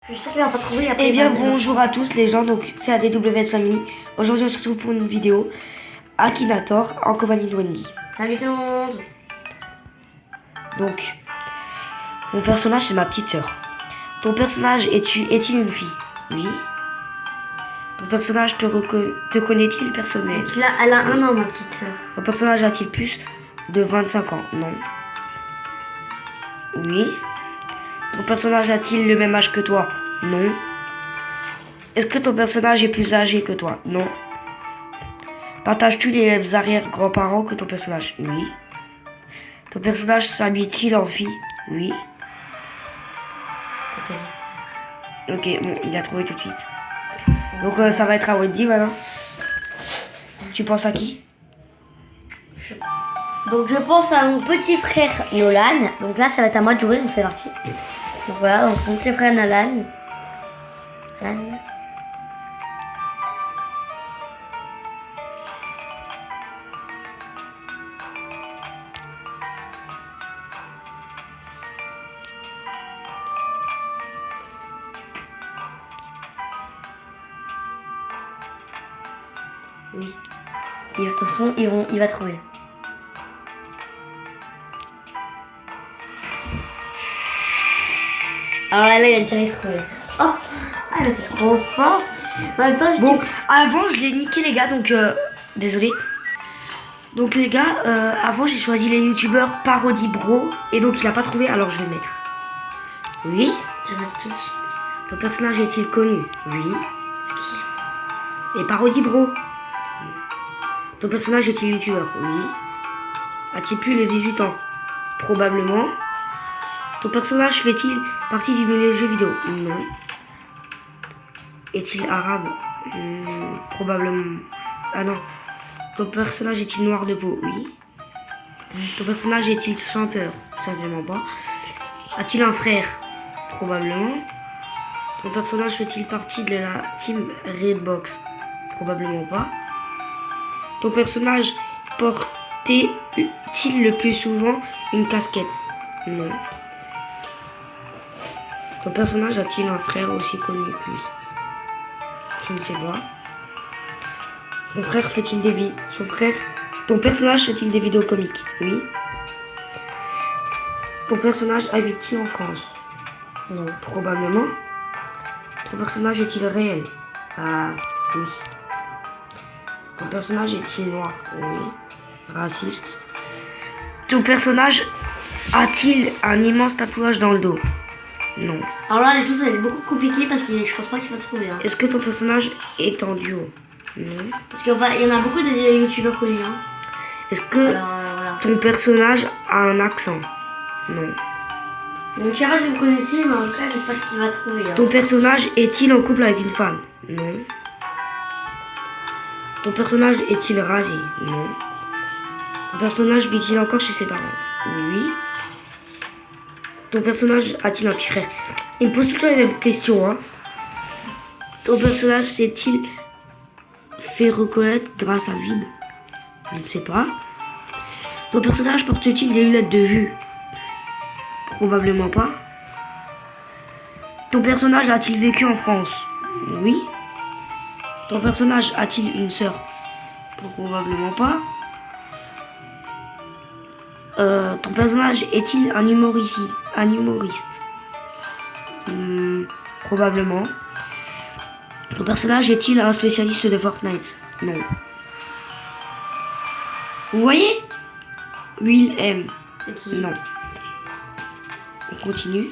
Je sais qu'il va pas trouver. Eh bien bonjour à tous les gens, donc c'est ADWS Family. Aujourd'hui on se retrouve pour une vidéo Akinator en compagnie de Wendy. Salut tout le monde. Donc mon personnage c'est ma petite sœur. Ton personnage est-il une fille? Oui. Ton personnage te connaît-il personnel? Donc là, elle a 1 an ma petite sœur. Ton personnage a-t-il plus de 25 ans? Non. Oui. Ton personnage a-t-il le même âge que toi? Non. Est-ce que ton personnage est plus âgé que toi? Non. Partages-tu les mêmes arrière-grands-parents que ton personnage? Oui. Ton personnage s'habille-t-il en fille? Oui. Ok, bon, il a trouvé tout de suite. Donc ça va être à Wendy maintenant. Tu penses à qui? Donc je pense à mon petit frère Nolan. Donc là ça va être à moi de jouer, on fait partie. Donc voilà, donc mon petit frère Nolan. Oui. Et de toute façon, il va trouver. Alors là, il a déjà trouvé. Oh, ah, mais c'est trop fort. En même temps, bon, avant je l'ai niqué les gars, donc désolé. Donc les gars, avant j'ai choisi les youtubeurs Parodie Bro et donc il a pas trouvé, alors je vais le mettre. Oui. Je vais mettre qui? Ton personnage est-il connu? Oui. C'est qui? Et Parodie Bro. Ton personnage est-il youtubeur? Oui. A-t-il plus de 18 ans? Probablement. Ton personnage fait-il partie du milieu jeux vidéo? Non. Est-il arabe? Probablement. Ah non. Ton personnage est-il noir de peau? Oui. Ton personnage est-il chanteur? Certainement pas. A-t-il un frère? Probablement. Ton personnage fait-il partie de la team Redbox? Probablement pas. Ton personnage portait-il le plus souvent une casquette? Non. Ton personnage a-t-il un frère aussi connu que lui? Je ne sais pas. Ton frère fait-il des vidéos? Ton personnage fait-il des vidéos comiques? Oui. Ton personnage habite-t-il en France? Non. Probablement. Ton personnage est-il réel? Ah oui. Ton personnage est-il noir? Oui. Raciste. Ton personnage a-t-il un immense tatouage dans le dos? Non. Alors là, les choses, c'est beaucoup compliqué parce que je pense pas qu'il va trouver. Hein. Est-ce que ton personnage est en duo? Non. Parce qu'il y en a beaucoup de youtubeurs connus. Hein. Est-ce que voilà. ton personnage a un accent? Non. Donc je sais pas si vous connaissez, mais en tout cas, je sais pas ce qu'il va trouver. Hein. Ton personnage est-il en couple avec une femme? Non. Ton personnage est-il rasé? Non. Ton personnage vit-il encore chez ses parents? Oui. Ton personnage a-t-il un petit frère? Il me pose tout le temps les mêmes questions. Hein. Ton personnage s'est-il fait reconnaître grâce à Vide? Je ne sais pas. Ton personnage porte-t-il des lunettes de vue? Probablement pas. Ton personnage a-t-il vécu en France? Oui. Ton personnage a-t-il une sœur? Probablement pas. Ton personnage est-il un humoriste? Probablement. Ton personnage est-il un spécialiste de Fortnite? Non. Vous voyez? Will M. C'est qui? Non. On continue.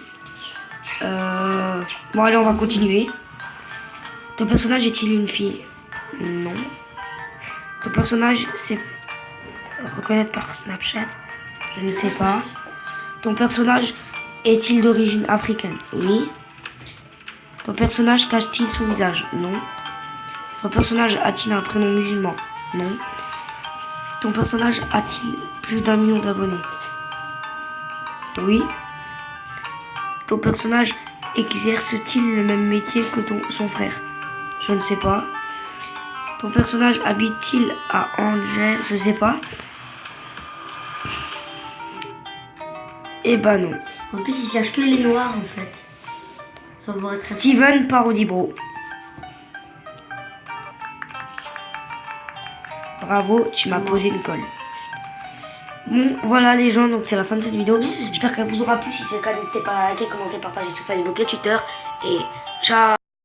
Bon allez, on va continuer. Ton personnage est-il une fille? Non. Ton personnage s'est reconnaître par Snapchat? Je ne sais pas. Ton personnage est-il d'origine africaine? Oui. Ton personnage cache-t-il son visage? Non. Ton personnage a-t-il un prénom musulman? Non. Ton personnage a-t-il plus d'1 million d'abonnés? Oui. Ton personnage exerce-t-il le même métier que son frère? Je ne sais pas. Ton personnage habite-t-il à Angers? Je sais pas. Eh ben non. En plus, il cherche que les noirs en fait. Ça pourrait être très... Steven Parody Bro. Bravo, tu m'as posé une colle. Bon, voilà les gens, donc c'est la fin de cette vidéo. J'espère qu'elle vous aura plu. Si c'est le cas, n'hésitez pas à liker, commenter, partager sur Facebook et Twitter. Et ciao.